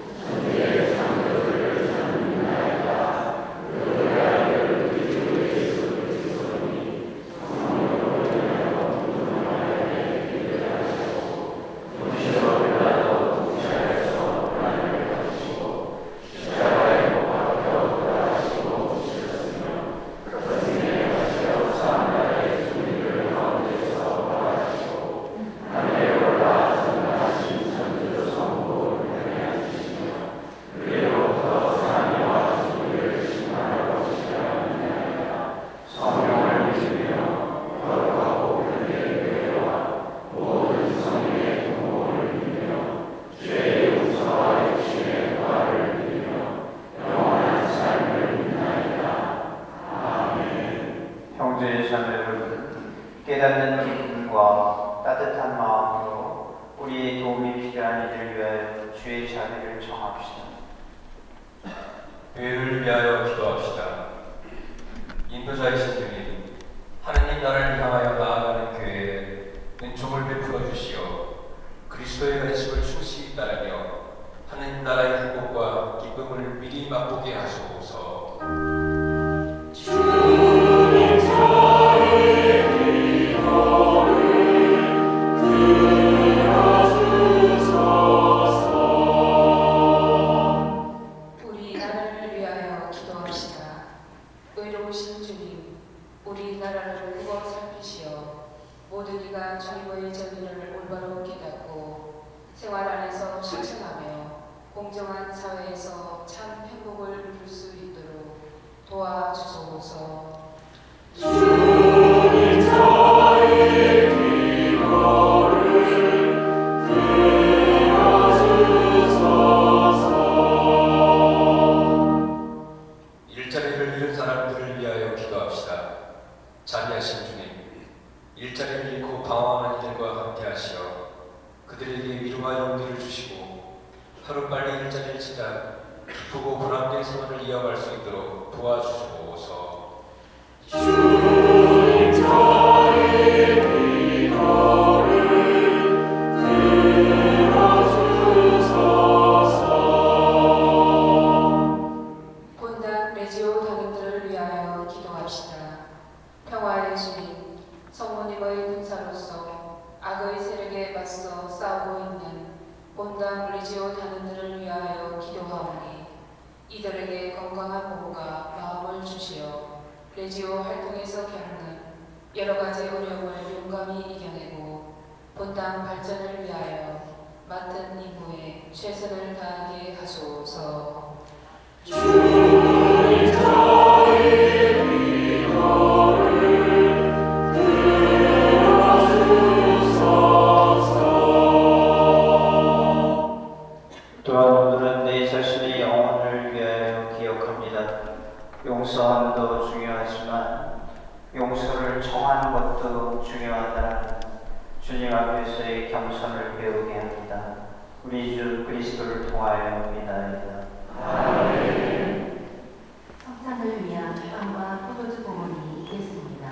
깨닫는 기쁨과 따뜻한 마음으로 우리의 도움이 필요한 이들을 위하여 주의 자비를 청합시다. 교회를 위하여 기도합시다. 인도자이신 주님, 하느님 나라를 향하여 나아가는 교회에 은총을 베풀어 주시어 그리스도의 가르침을 충실히 따르며 하느님 나라의 행복과 기쁨을 미리 맛보게 하소서. 의로우신 주님, 우리 나라를 두고 살피시어 모든 이가 주님의 정의를 올바로 깨닫고 생활 안에서 실천하며 공정한 사회에서 참 행복을 누릴 수 있도록 도와주소서. 주님 저희 기도를 들어주소서. 일자리를 잃은 사람들을 위하여 기도합시다. 자비하신 주님, 일자리를 잃고 방황하는 이들과 함께 하시어 그들에게 위로와 용기를 주시고 하루빨리 일자리를 찾아 기쁘고 보람된 생활을 이어갈 수 있도록 도와주소서. 주님 저희 기도를 들어주소서. 본당 레지오 단원들을 위하여 기도합시다. 평화의 주님, 성모님의 군사로서 악의 세력에 맞서 싸우고 있는 본당 레지오 단원들을 위하여 기도하오니 이들에게 건강한 몸과 마음을 주시어 레지오 활동에서 겪는 여러 가지 어려움을 용감히 이겨내고 본당 발전을 위하여 맡은 임무에 최선을 다하게 하소서. 주님 저희 기도를 들어주소서. 또한 오늘은 내 자신의 영혼을 위하여 기억합니다. 용서함도 중요하지만 용서를 청하는 것도 중요하다는 주님 앞에서의 겸손을 배우게 합니다. 우리 주 그리스도를 통하여 믿나이다. 아멘. 성찬을 위한 빵과 포도주 봉헌이 있겠습니다.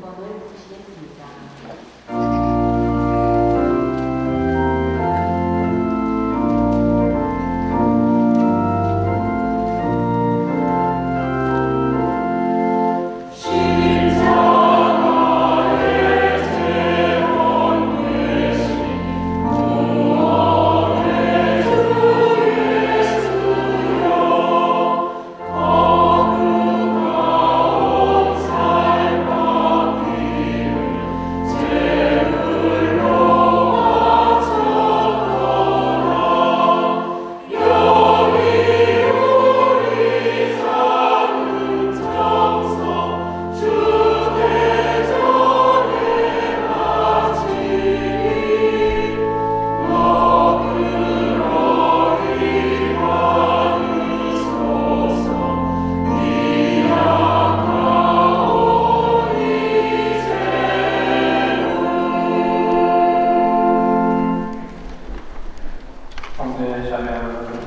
6번을 부르시겠습니다.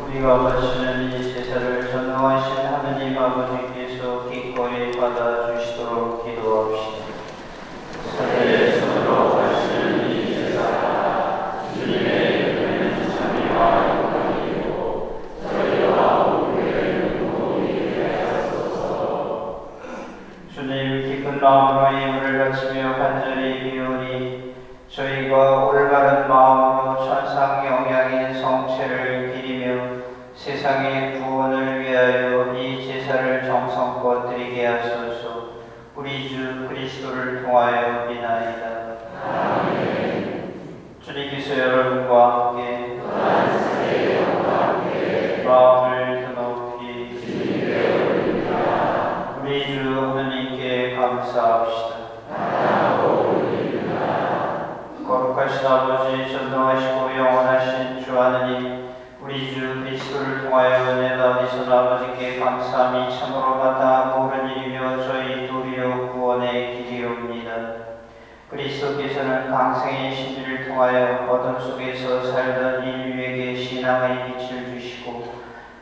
우리가 바치는 이 제사를 전능하신 하느님 아버지께서 기꺼이 받아주시도록 기도합시다. 사대의 손으로 하시는 이 제사가 주님의 이름에는 참여와 영광이고 저희와 우리의 눈물이 되게 하소서. 주님 기쁜 마음으로 예물을 바치며 간절히 비오니 저희가 올바른 마음으로 천상 영양인 성체를 기리며 세상의 구원을 위하여 이 제사를 정성껏 드리게 하소서. 우리 주 그리스도를 통하여 비나이다. 아멘. 주님께서 여러분과 함께 마음을 드높이 우리 주 하느님께 감사합시다. 거룩하신 아버지, 전능하시고 영원하신 주 하느님, 우리 주 그리스도를 통하여 은혜 받으신 아버지께 감사함이 참으로 마땅하고 옳은 일이며 저희 도리어 구원의 길이옵니다. 그리스도께서는 강생의 신비를 통하여 어둠 속에서 살던 인류에게 신앙의 빛을 주시고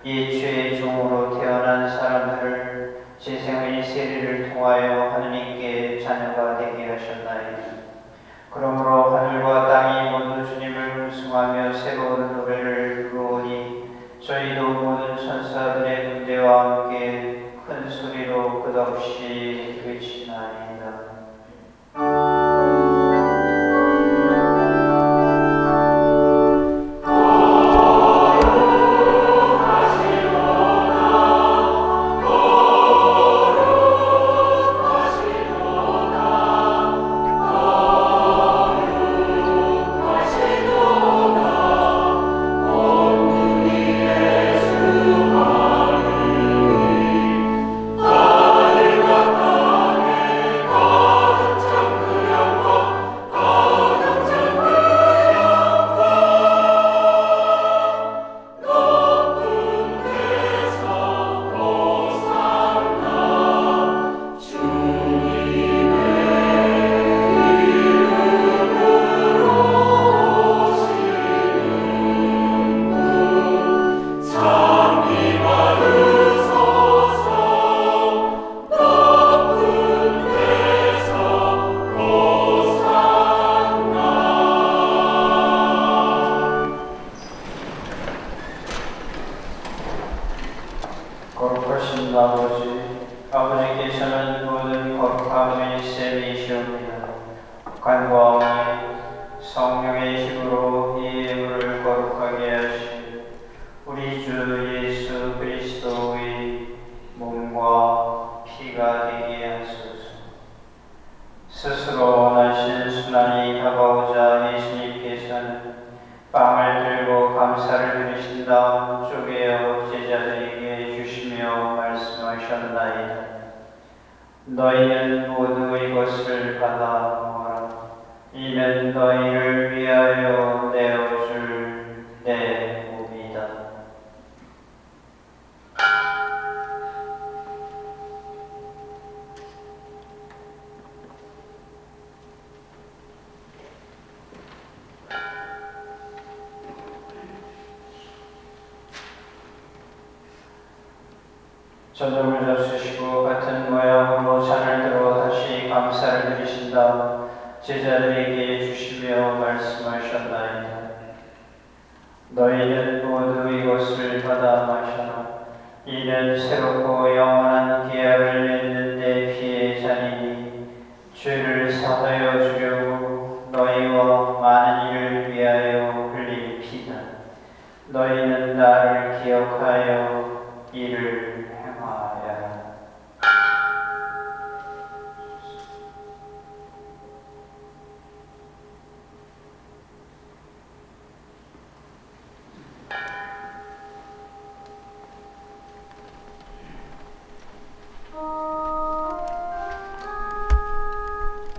옛 죄의 종으로 태어난 사람들을 재생의 세례를 통하여 하느님께 자녀가 되게 하셨나이다. 그러므로 하늘과 땅이 모두 주님을 찬송하며 새로운 노래를 부르오니 저희도 모든 천사들의 군대와 함께 큰 소리로 끝없이 외치나이다. 거룩하신 아버지께서는 모든 거룩함의 셈이시옵니다. 간구하오니 성령의 힘으로 이 예물을 거룩하게 하시고 우리 주 예수 그리스도의 몸과 피가 되게 하소서. 스스로 원하신 순환이 다가오자 예수님께서는 빵을 들고 감사를 드리신 다음 쪼개어 제자들에게 주시며 말씀하셨나이다. 너희는 모두 이것을 받아 먹어라. 이는 너희를 위하여 내어줄 내 몸이다. 저녁을 잡수시고 같은 모양으로 잔을 들어 다시 없이 감사를 드리신다. 제자들에게 주시며 말씀하셨나이다. 너희는 모두 이것을 받아 마셔라. 이는 새롭고 영원한 계약을 맺는 내 피의 잔이니 죄를 사하여 주려고 너희와 많은 이를 위하여 흘린 피다. 너희는 나를 기억하여 이를 행하여라.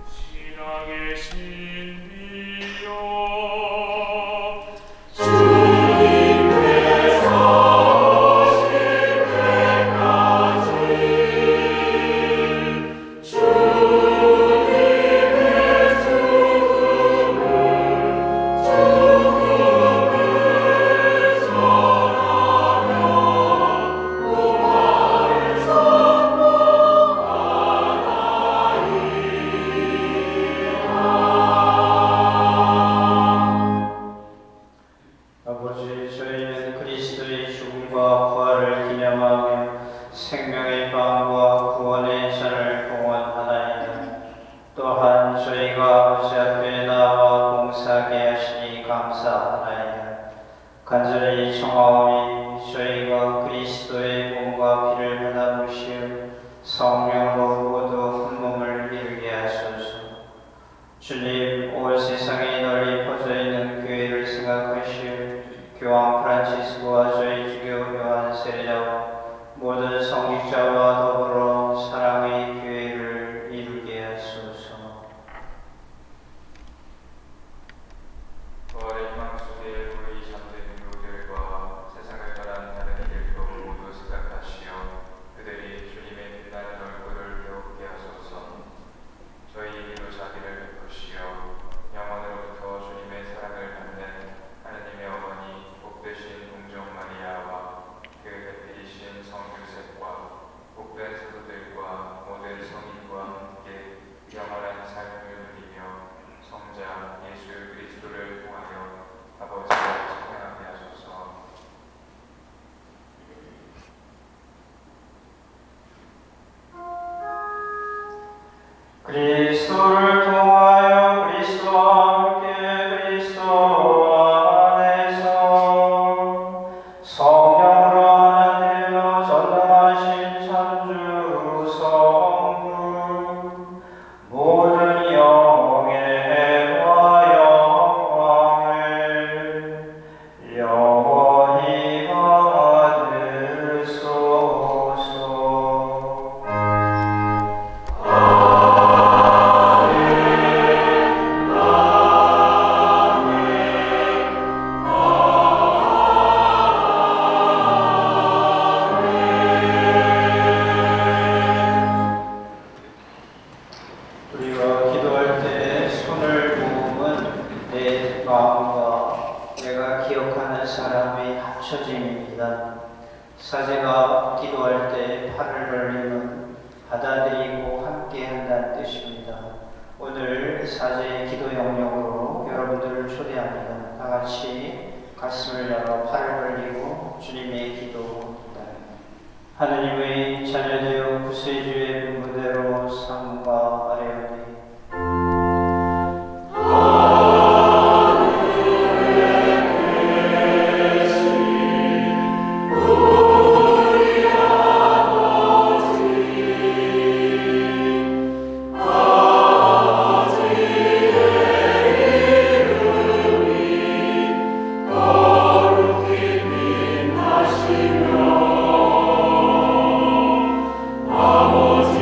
신앙의 신비여 아버지, 저희는 그리스도의 죽음과 부활을 기념하며 생명의 빵과 구원의 잔을 봉헌하나이다. 또한 저희가 아버지 앞에 나와 봉사하게 하시니 감사하나이다. 간절히 청하오니 저희가 그리스도의 몸과 피를 받아 보시어 성령으로 모두 한 몸을 이루게 하소서. 주님, 온 세상에 널리 퍼져 있는 교회를 생각하시어 교황 프란치스코와 저희 주교 요한 세례자와 모든 성직자와 더불어 사랑의 교회를 이루게 하소서. 부활의 희망 속에 우리 잠든 교우들과 세상을 떠난 다른 이들도 모두 생각하시어 그들이 주님의 빛나는 얼굴을 배우게 하소서. 저희에게도 자비를 베푸시어 영원으로부터 주님의 사랑을 받는 하느님의 어머니 복되신 동정 마리아와 그 배필이신 성 요셉과 복된 사도들과 모든 성인과 함께 영원한 삶을 누리며 성자 예수 그리스도를 통하여 아버지를 찬양하게 하소서. 그리스도를 통하여 그리스도와 함께 그리스도 안에서 성령으로 하나 되어 전능하신 천주 성부 모든 영예와 영광을 영원히 받으소서. 우리가 기도할 때 손을 모으면 내 마음과 내가 기억하는 사람의 합쳐짐입니다. 사제가 기도할 때 팔을 벌리면 받아들이고 함께 한다는 뜻입니다. 오늘 사제의 기도 영역으로 여러분들을 초대합니다. 다 같이 가슴을 열어 팔을 벌리고 주님의 기도. 하느님의 자녀되어 구세주의 분부대로 삼가하려니 아버지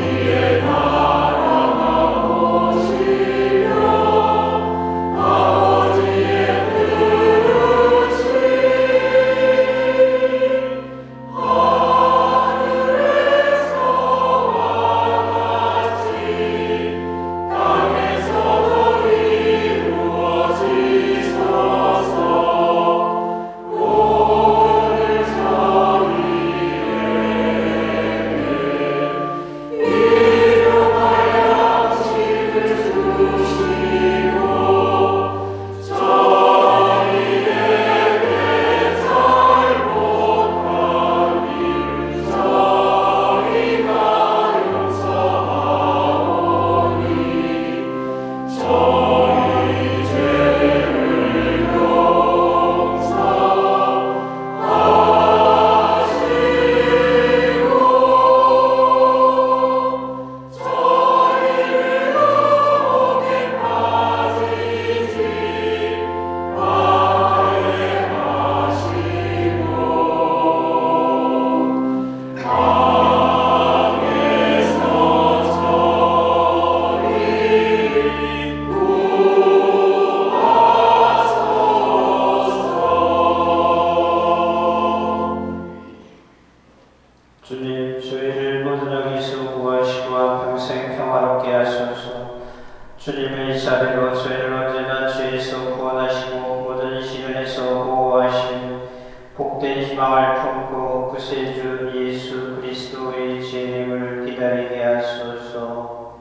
주님의 자비로 저희를 언제나 죄에서 구원하시고 모든 시련에서 보호하심 복된 희망을 품고 구세주 예수 그리스도의 재림을 기다리게 하소서.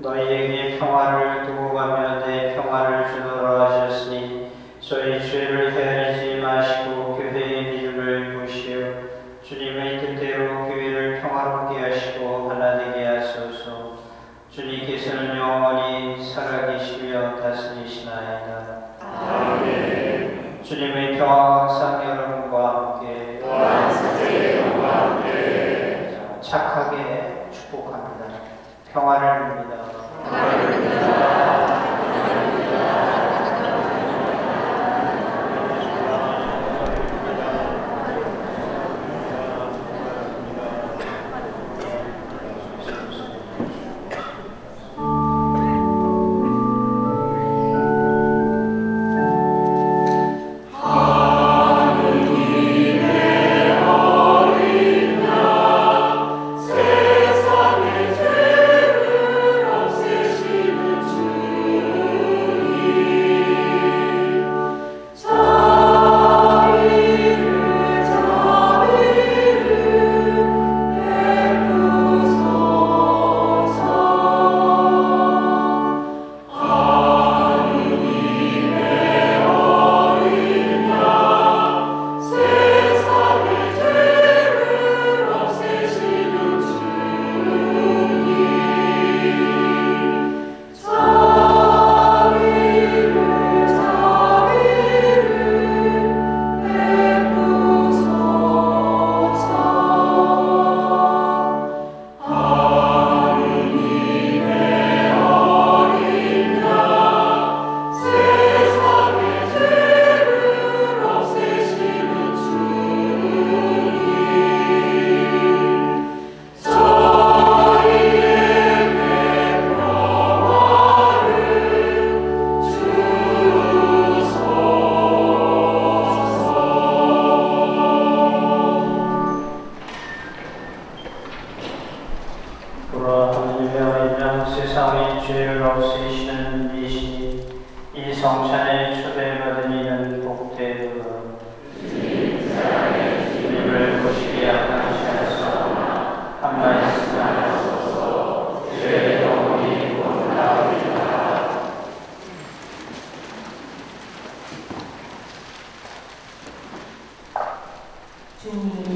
너희에게 평화를 두고 가며 내 평화를 주노라 하셨으니 저희 죄를 헤아리지 마시고 교회의 믿음을 보시어 주님의 뜻대로 교회를 평화롭게 하시고 하나 되게 하소서. 주님께서는 영원히 살아계시며 다스리시나이다. 아멘. 주님의 평화가 항상 여러분과 함께 착하게 축복합니다. 평화를 빕니다. 세상의 죄를 없애시는 이시니 이 성찬에 초대받은 이는 복되도다. 주님을 보시기에 합당치 않사오나 한 말씀 하소서. 죄의 덕분이 곧 나으리라. 주님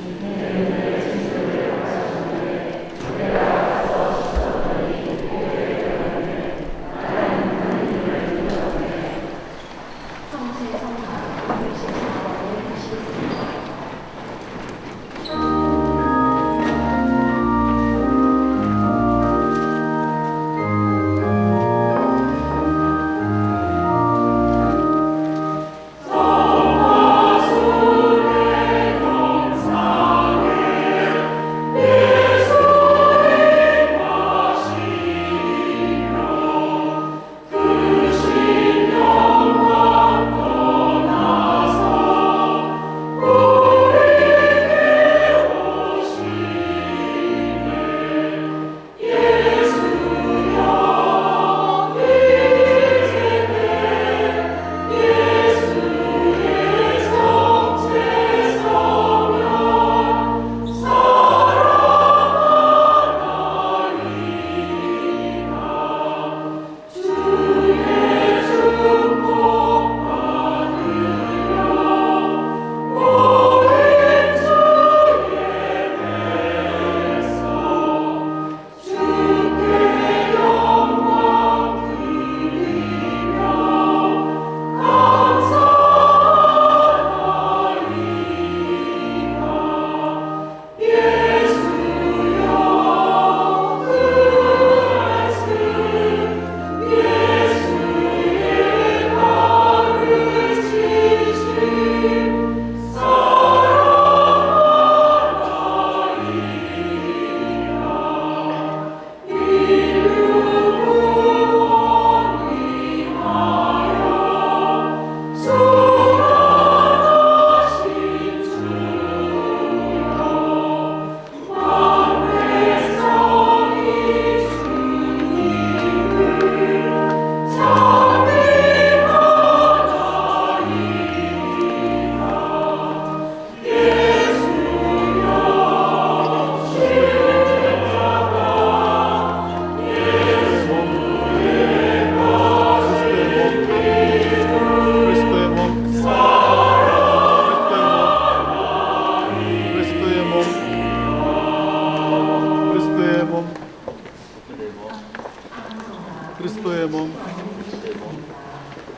그리스도의 몸, 그리스도의 몸,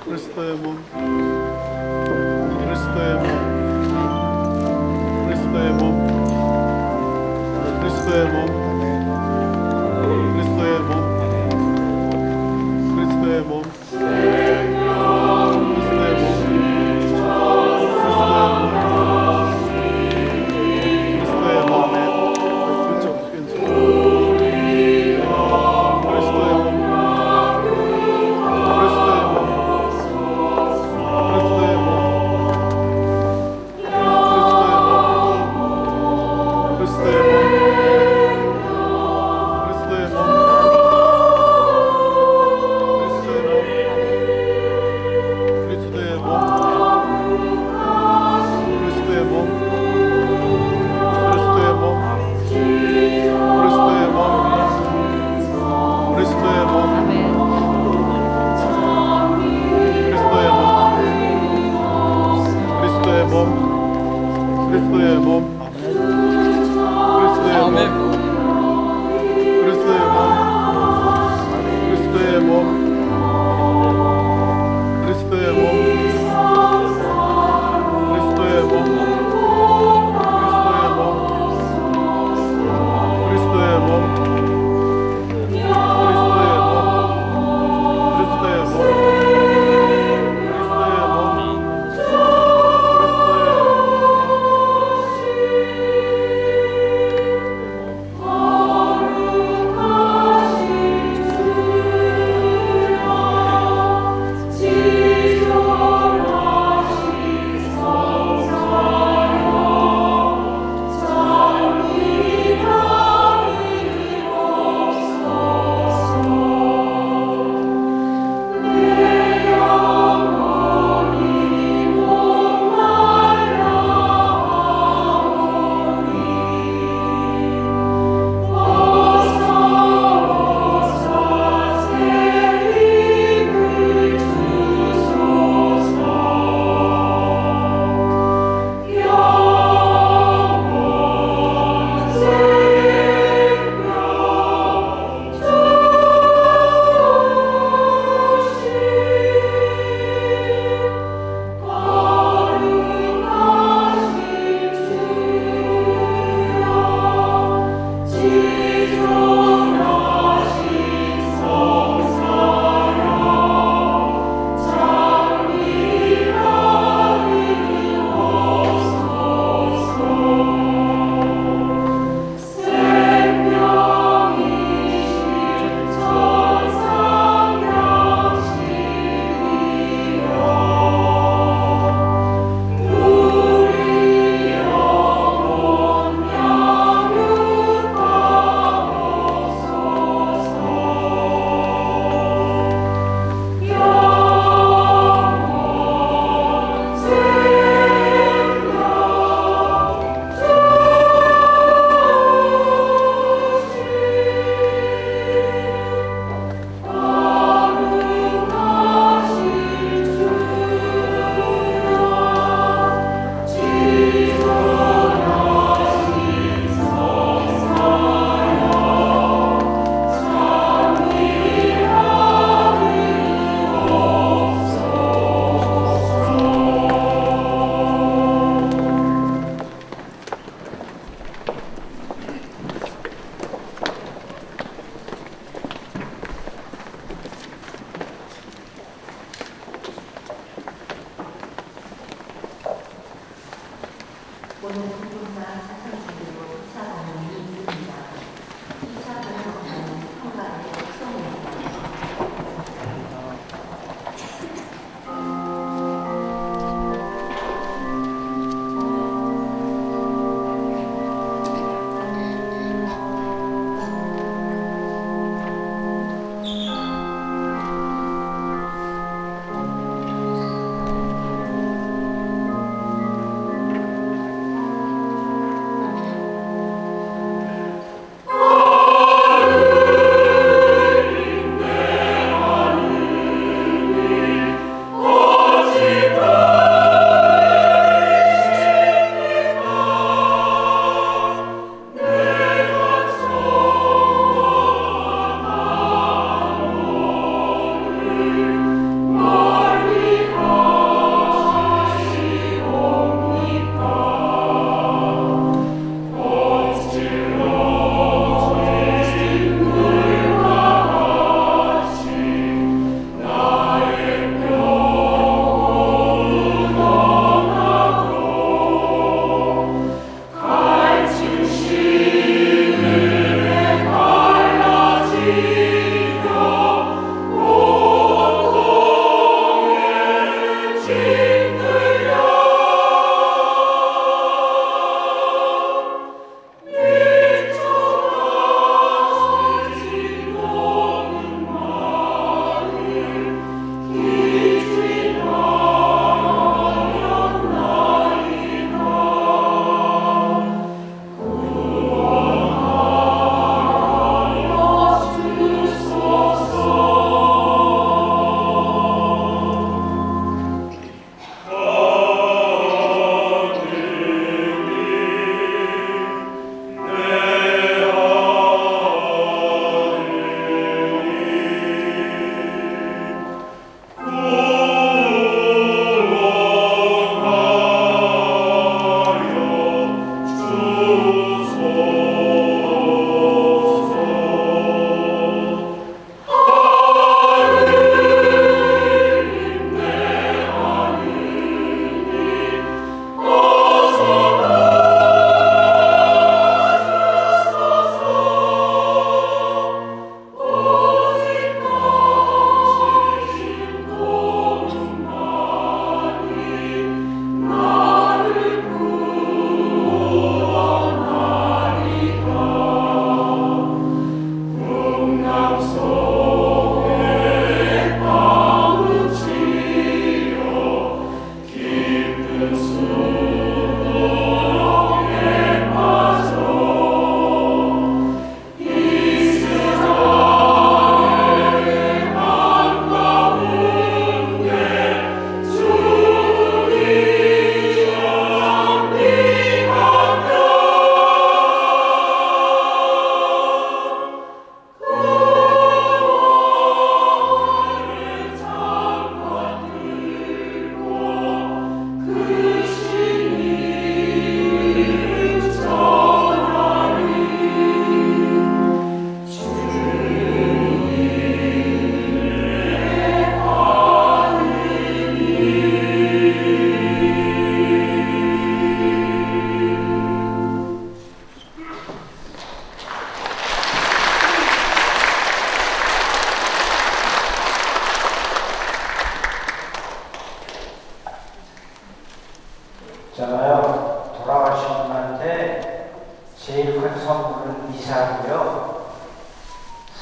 그리스도의 몸, 그리스도의 몸, 그리스도의 몸, 그리스도의 몸, 그리스도의 몸, 그리스도의 몸,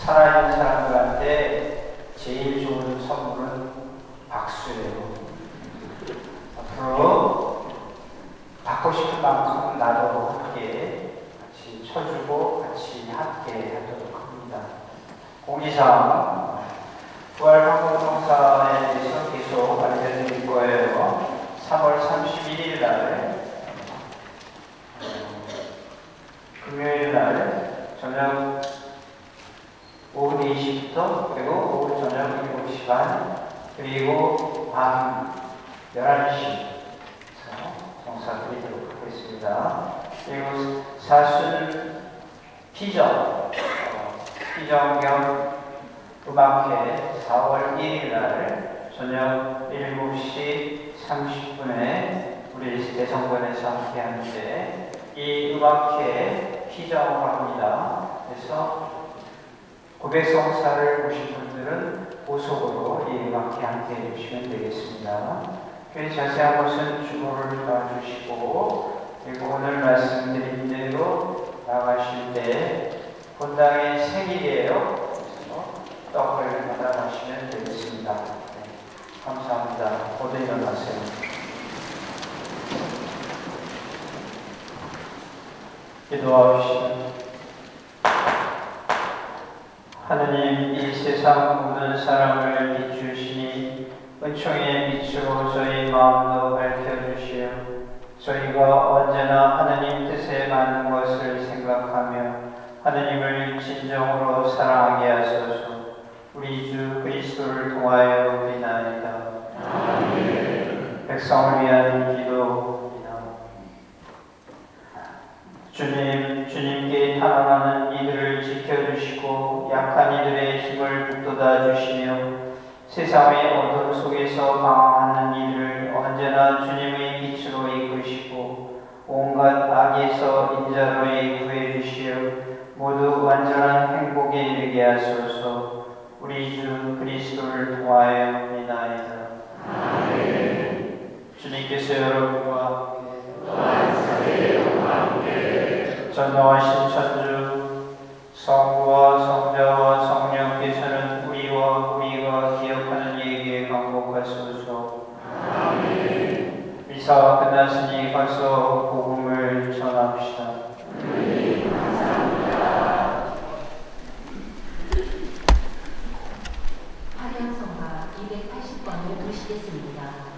살아있는 사람들한테 제일 좋은 선물은 박수예요. 앞으로 받고 싶은 만큼 나도 함께 같이 쳐주고 같이 함께 하도록 합니다. 공지사항 부활방송사에 대해서 계속 알려드릴 거예요. 3월 31일 날 금요일 날 저녁 오후 4시부터 그리고 오후 저녁 7시 반 그리고 밤 11시 봉사드리도록 하겠습니다. 그리고 사순 피정 겸 음악회 4월 1일 날 저녁 7시 30분에 우리 대성관에서 함께 하는데 이 음악회 피정을 합니다. 그래서 고백성사를 오신 분들은 고속으로 이 음악회 함께 해주시면 되겠습니다. 그 자세한 것은 주보를 봐주시고 그리고 오늘 말씀드린 대로 나가실 때 본당의 생일이에요. 그래서 떡을 받아가시면 되겠습니다. 네, 감사합니다. 모두 일어나세요. 기도합시다. 하느님, 이 세상 모든 사람을 비추시니 은총의 빛으로 저희 마음도 밝혀주시어 저희가 언제나 하느님 뜻에 맞는 것을 생각하며 하느님을 진정으로 사랑하게 하소서. 우리 주 그리스도를 통하여 비나이다. 아멘. 백성을 위한 기도입니다. 주님, 주님께 탄원하는 이들을 지켜주시고 약한 이들의 힘을 북돋아 주시며 세상의 어둠 속에서 방황하는 이들을 언제나 주님의 빛으로 이끄시고 온갖 악에서 인자로이 구해 주시어 모두 완전한 행복에 이르게 하소서. 우리 주 그리스도를 통하여 비나이다. 아멘. 주님께서 여러분과 함께 전능하신 천주 성부와 성자와 성령께서는 우리와 우리가 기억하는 얘기에 강복하소서. 아멘. 미사가 끝났으니 가서 복음을 전합시다. 화경성가 280번을 부르시겠습니다.